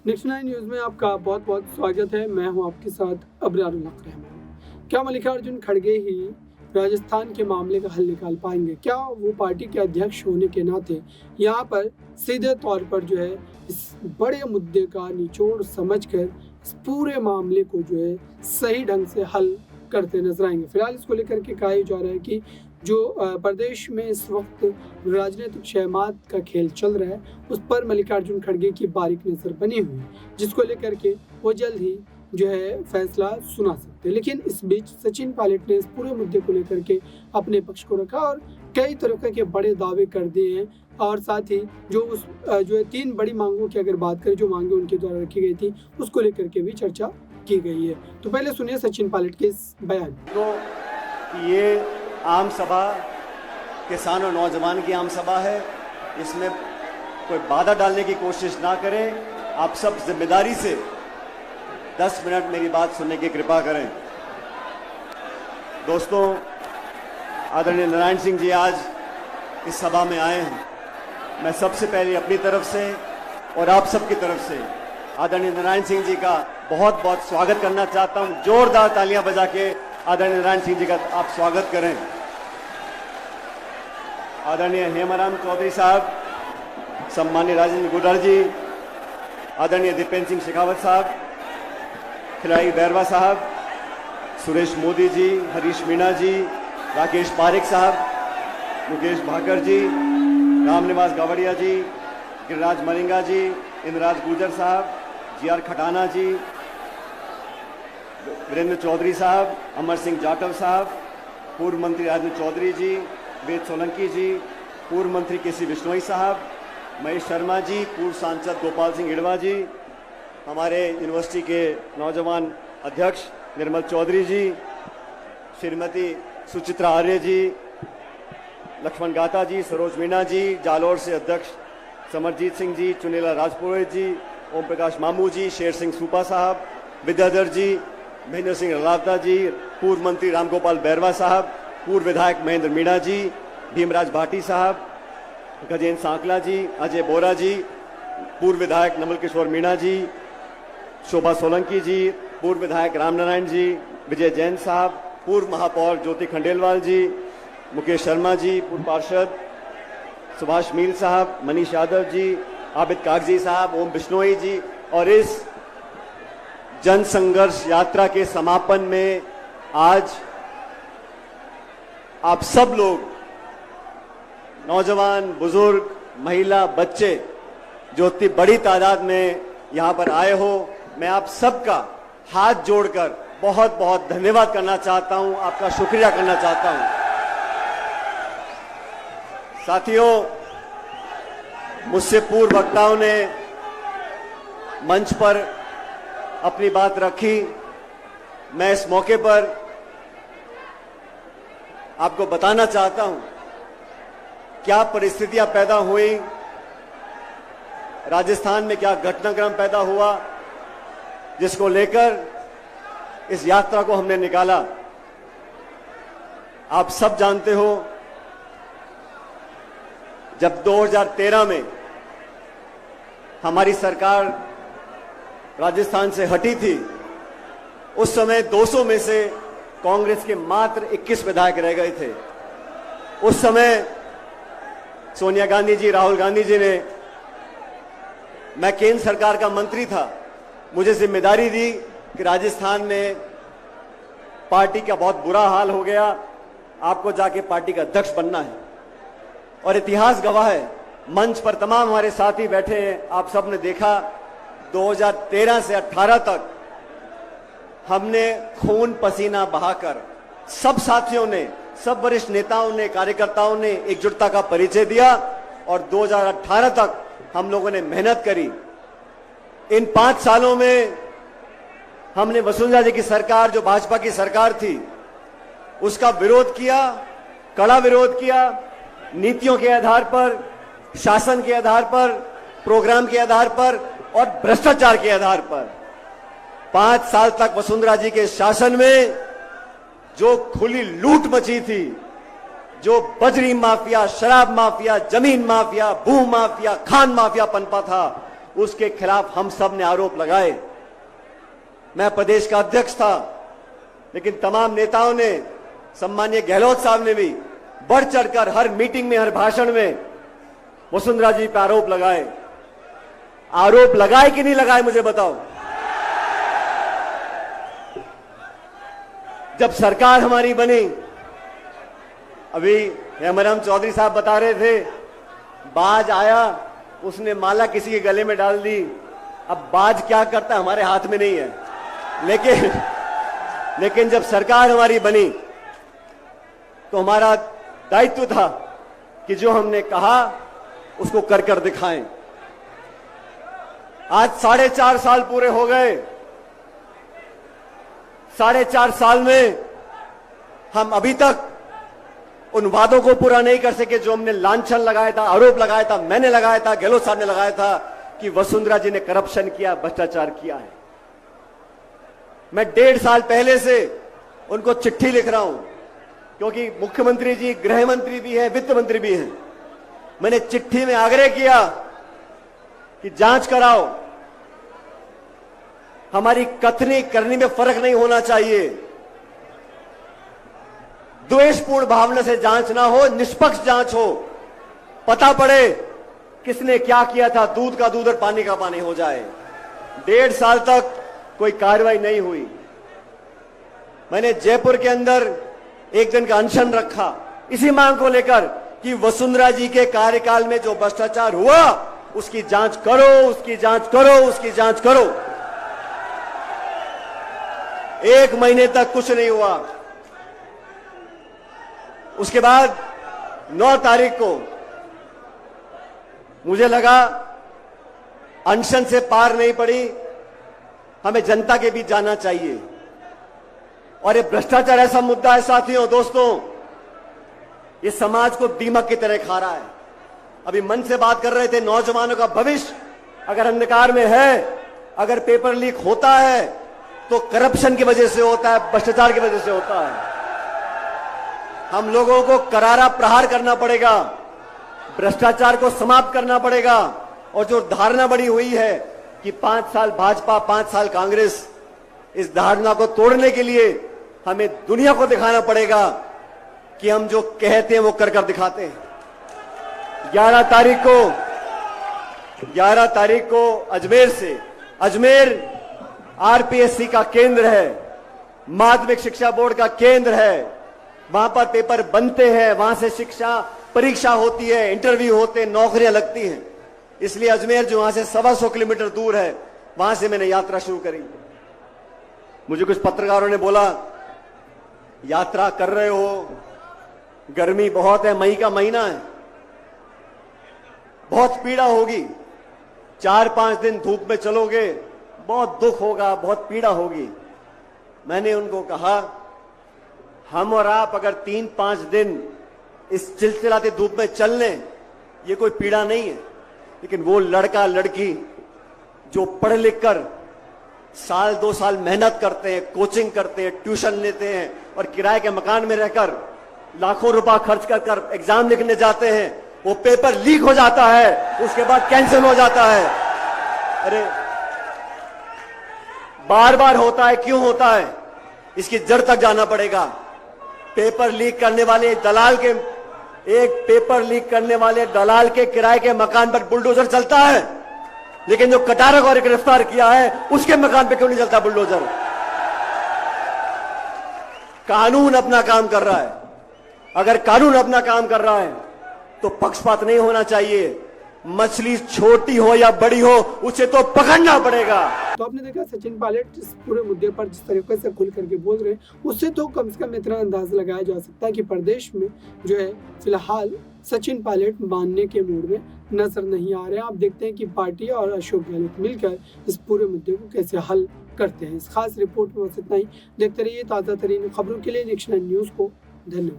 Next 9 news में आपका बहुत बहुत स्वागत है। मैं हूं आपके साथ अबरारुल हक रहमान। क्या मल्लिकार्जुन खड़गे ही राजस्थान के मामले का हल निकाल पाएंगे? क्या वो पार्टी के अध्यक्ष होने के नाते यहाँ पर सीधे तौर पर जो है इस बड़े मुद्दे का निचोड़ समझकर इस पूरे मामले को जो है सही ढंग से हल करते नजर आएंगे? फिलहाल इसको लेकर के कहा जा रहा है कि जो प्रदेश में इस वक्त राजनीतिक शहमात का खेल चल रहा है, उस पर मल्लिकार्जुन खड़गे की बारीक नज़र बनी हुई है, जिसको लेकर के वो जल्द ही जो है फैसला सुना सकते हैं। लेकिन इस बीच सचिन पायलट ने इस पूरे मुद्दे को लेकर के अपने पक्ष को रखा और कई तरह के बड़े दावे कर दिए हैं। और साथ ही जो है 3 बड़ी मांगों की अगर बात करें, जो मांगे उनके द्वारा रखी गई थी, उसको लेकर के भी चर्चा की गई है। तो पहले सुनिए सचिन पायलट के इस बयान। तो ये आम सभा किसान और नौजवान की आम सभा है, इसमें कोई बाधा डालने की कोशिश ना करें। आप सब जिम्मेदारी से 10 मिनट मेरी बात सुनने की कृपा करें। दोस्तों, आदरणीय नारायण सिंह जी आज इस सभा में आए हैं। मैं सबसे पहले अपनी तरफ से और आप सबकी तरफ से आदरणीय नारायण सिंह जी का बहुत बहुत स्वागत करना चाहता हूं। जोरदार तालियां बजा के आदरणीय नारायण सिंह जी का आप स्वागत करें। आदरणीय हेमाराम चौधरी साहब, सम्मान्य राजेंद्र गुर्जर जी, आदरणीय दीपेंद्र सिंह शेखावत साहब, खिलाड़ी बैरवा साहब, सुरेश मोदी जी, हरीश मीणा जी, राकेश पारेख साहब, मुकेश भाकर जी, रामनिवास गावड़िया जी, गिरिराज मलिंगा जी, इंद्रराज गुर्जर साहब, जीआर खटाना जी, वीरेंद्र चौधरी साहब, अमर सिंह जाटव साहब, पूर्व मंत्री राजेंद्र चौधरी जी, वेद सोलंकी जी, पूर्व मंत्री केसी बिश्नोई साहब, महेश शर्मा जी, पूर्व सांसद गोपाल सिंह इड़वा जी, हमारे यूनिवर्सिटी के नौजवान अध्यक्ष निर्मल चौधरी जी, श्रीमती सुचित्रा आर्य जी, लक्ष्मण गाता जी, सरोज मीणा जी, जालोर से अध्यक्ष समरजीत सिंह जी, चुनीला राजपुरोहित जी, ओम प्रकाश मामू जी, शेर सिंह सूपा साहब, विद्याधर जी, महेंद्र सिंह रलावता जी, पूर्व मंत्री रामगोपाल बैरवा साहब, पूर्व विधायक महेंद्र मीणा जी, भीमराज भाटी साहब, गजेंद्र सांकला जी, अजय बोरा जी, पूर्व विधायक नमल किशोर मीणा जी, शोभा सोलंकी जी, पूर्व विधायक रामनारायण जी, विजय जैन साहब, पूर्व महापौर ज्योति खंडेलवाल जी, मुकेश शर्मा जी, पूर्व पार्षद सुभाष मील साहब, मनीष यादव जी, आबिद कागजी साहब, ओम बिश्नोई जी। और इस जन संघर्ष यात्रा के समापन में आज आप सब लोग, नौजवान, बुजुर्ग, महिला, बच्चे, जो इतनी बड़ी तादाद में यहां पर आए हो, मैं आप सबका हाथ जोड़कर बहुत बहुत धन्यवाद करना चाहता हूं, आपका शुक्रिया करना चाहता हूं। साथियों, मुझसे पूर्व वक्ताओं ने मंच पर अपनी बात रखी। मैं इस मौके पर आपको बताना चाहता हूं क्या परिस्थितियां पैदा हुई, राजस्थान में क्या घटनाक्रम पैदा हुआ, जिसको लेकर इस यात्रा को हमने निकाला। आप सब जानते हो, जब 2013 में हमारी सरकार राजस्थान से हटी थी, उस समय 200 में से कांग्रेस के मात्र 21 विधायक रह गए थे। उस समय सोनिया गांधी जी, राहुल गांधी जी ने, मैं केंद्र सरकार का मंत्री था, मुझे जिम्मेदारी दी कि राजस्थान में पार्टी का बहुत बुरा हाल हो गया, आपको जाके पार्टी का अध्यक्ष बनना है। और इतिहास गवाह है, मंच पर तमाम हमारे साथी बैठे हैं, आप सब ने देखा 2013 से 18 तक हमने खून पसीना बहाकर, सब साथियों ने, सब वरिष्ठ नेताओं ने, कार्यकर्ताओं ने एकजुटता का परिचय दिया और 2018 तक हम लोगों ने मेहनत करी। इन 5 सालों में हमने वसुंधरा जी की सरकार, जो भाजपा की सरकार थी, उसका विरोध किया, कड़ा विरोध किया, नीतियों के आधार पर, शासन के आधार पर, प्रोग्राम के आधार पर और भ्रष्टाचार के आधार पर। 5 साल तक वसुंधरा जी के शासन में जो खुली लूट मची थी, जो बजरी माफिया, शराब माफिया, जमीन माफिया, भू माफिया, खान माफिया पनपा था, उसके खिलाफ हम सब ने आरोप लगाए। मैं प्रदेश का अध्यक्ष था, लेकिन तमाम नेताओं ने, सम्मानीय गहलोत साहब ने भी बढ़ चढ़कर हर मीटिंग में, हर भाषण में वसुंधरा जी पर आरोप लगाए। आरोप लगाए कि नहीं लगाए, मुझे बताओ। जब सरकार हमारी बनी, अभी हेमराम चौधरी साहब बता रहे थे, बाज आया, उसने माला किसी के गले में डाल दी। अब बाज क्या करता है हमारे हाथ में नहीं है, लेकिन जब सरकार हमारी बनी तो हमारा दायित्व था कि जो हमने कहा उसको कर कर दिखाएं। आज 4.5 साल पूरे हो गए। 4.5 साल में हम अभी तक उन वादों को पूरा नहीं कर सके जो हमने लांछन लगाया था, आरोप लगाया था, मैंने लगाया था, गहलोत साहब ने लगाया था कि वसुंधरा जी ने करप्शन किया, भ्रष्टाचार किया है। मैं 1.5 साल पहले से उनको चिट्ठी लिख रहा हूं, क्योंकि मुख्यमंत्री जी गृह मंत्री भी है, वित्त मंत्री भी हैं। मैंने चिट्ठी में आग्रह किया कि जांच कराओ, हमारी कथनी करनी में फर्क नहीं होना चाहिए। द्वेषपूर्ण भावना से जांच ना हो, निष्पक्ष जांच हो, पता पड़े किसने क्या किया था, दूध का दूध और पानी का पानी हो जाए। 1.5 साल तक कोई कार्रवाई नहीं हुई। मैंने जयपुर के अंदर एक दिन का अनशन रखा इसी मांग को लेकर कि वसुंधरा जी के कार्यकाल में जो भ्रष्टाचार हुआ उसकी जांच करो, उसकी जांच करो, उसकी जांच करो। 1 महीने तक कुछ नहीं हुआ। उसके बाद 9 तारीख को मुझे लगा अनशन से पार नहीं पड़ी, हमें जनता के बीच जाना चाहिए। और ये भ्रष्टाचार ऐसा मुद्दा है साथियों, दोस्तों, ये समाज को दीमक की तरह खा रहा है। अभी मन से बात कर रहे थे, नौजवानों का भविष्य अगर अंधकार में है, अगर पेपर लीक होता है तो करप्शन की वजह से होता है, भ्रष्टाचार की वजह से होता है। हम लोगों को करारा प्रहार करना पड़ेगा, भ्रष्टाचार को समाप्त करना पड़ेगा। और जो धारणा बड़ी हुई है कि 5 साल भाजपा 5 साल कांग्रेस, इस धारणा को तोड़ने के लिए हमें दुनिया को दिखाना पड़ेगा कि हम जो कहते हैं वो कर कर दिखाते हैं। 11 तारीख को अजमेर आरपीएससी का केंद्र है, माध्यमिक शिक्षा बोर्ड का केंद्र है। वहां पर पेपर बनते हैं, वहां से शिक्षा परीक्षा होती है, इंटरव्यू होते हैं, नौकरियां लगती हैं। इसलिए अजमेर जो वहां से 125 किलोमीटर दूर है, वहां से मैंने यात्रा शुरू करी। मुझे कुछ पत्रकारों ने बोला, यात्रा कर रहे हो, गर्मी बहुत है, मई का महीना है, बहुत पीड़ा होगी, 4-5 दिन धूप में चलोगे, बहुत दुख होगा, बहुत पीड़ा होगी। मैंने उनको कहा, हम और आप अगर 3-5 दिन इस चिलचिलाती धूप में चल लें, ये कोई पीड़ा नहीं है। लेकिन वो लड़का लड़की जो पढ़ लिख कर 1-2 साल मेहनत करते हैं, कोचिंग करते हैं, ट्यूशन लेते हैं और किराए के मकान में रहकर लाखों रुपया खर्च कर एग्जाम लिखने जाते हैं, वो पेपर लीक हो जाता है, उसके बाद कैंसिल हो जाता है। अरे बार बार होता है, क्यों होता है? इसकी जड़ तक जाना पड़ेगा। पेपर लीक करने वाले दलाल के किराए के मकान पर बुलडोजर चलता है, लेकिन जो कटारा को गिरफ्तार किया है उसके मकान पे क्यों नहीं चलता बुलडोजर? कानून अपना काम कर रहा है। अगर कानून अपना काम कर रहा है तो पक्षपात नहीं होना चाहिए। मछली छोटी हो या बड़ी हो, उसे तो पकड़ना पड़ेगा। तो आपने देखा सचिन पायलट इस पूरे मुद्दे पर जिस तरीके से खुल करके बोल रहे हैं, उससे तो कम से कम इतना अंदाजा लगाया जा सकता है कि प्रदेश में जो है फिलहाल सचिन पायलट मानने के मूड में नजर नहीं आ रहे हैं। आप देखते हैं कि पार्टी और अशोक गहलोत मिलकर इस पूरे मुद्दे को कैसे हल करते हैं। इस खास रिपोर्ट में बस इतना ही। देखते रहिए ताज़ा तरीन खबरों के लिए नेक्शन न्यूज़ को। धन्यवाद।